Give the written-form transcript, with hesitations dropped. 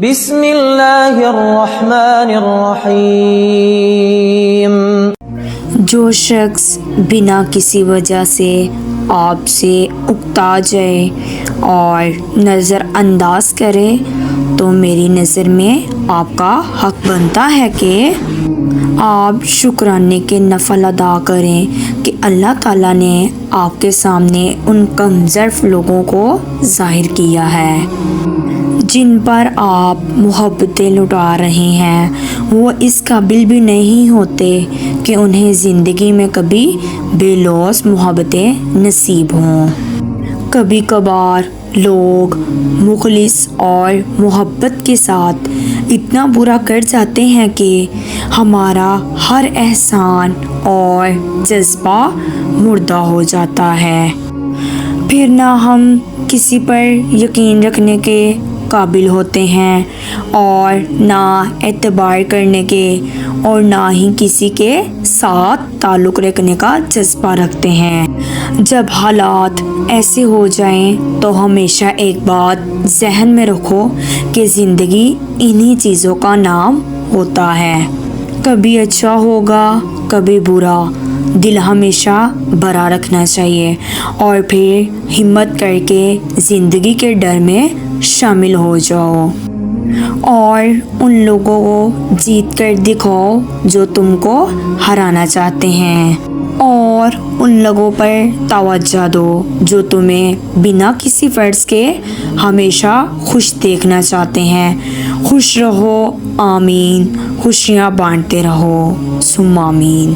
بسم اللہ الرحمن الرحیم۔ جو شخص بنا کسی وجہ سے آپ سے اکتا جائے اور نظر انداز کرے تو میری نظر میں آپ کا حق بنتا ہے کہ آپ شکرانے کے نفل ادا کریں کہ اللہ تعالیٰ نے آپ کے سامنے ان کم ظرف لوگوں کو ظاہر کیا ہے جن پر آپ محبتیں لٹا رہے ہیں۔ وہ اس قابل بھی نہیں ہوتے کہ انہیں زندگی میں کبھی بے لوث محبتیں نصیب ہوں۔ کبھی کبھار لوگ مخلص اور محبت کے ساتھ اتنا برا کر جاتے ہیں کہ ہمارا ہر احسان اور جذبہ مردہ ہو جاتا ہے۔ پھر نہ ہم کسی پر یقین رکھنے کے قابل ہوتے ہیں اور نہ اعتبار کرنے کے، اور نہ ہی کسی کے ساتھ تعلق رکھنے کا جذبہ رکھتے ہیں۔ جب حالات ایسے ہو جائیں تو ہمیشہ ایک بات ذہن میں رکھو کہ زندگی انہی چیزوں کا نام ہوتا ہے، کبھی اچھا ہوگا کبھی برا۔ دل ہمیشہ بھرا رکھنا چاہیے اور پھر ہمت کر کے زندگی کے ڈر میں شامل ہو جاؤ اور ان لوگوں کو جیت کر دکھاؤ جو تم کو ہرانا چاہتے ہیں، اور ان لوگوں پر توجہ دو جو تمہیں بنا کسی فرض کے ہمیشہ خوش دیکھنا چاہتے ہیں۔ خوش رہو، آمین۔ خوشیاں بانٹتے رہو، ثم آمین۔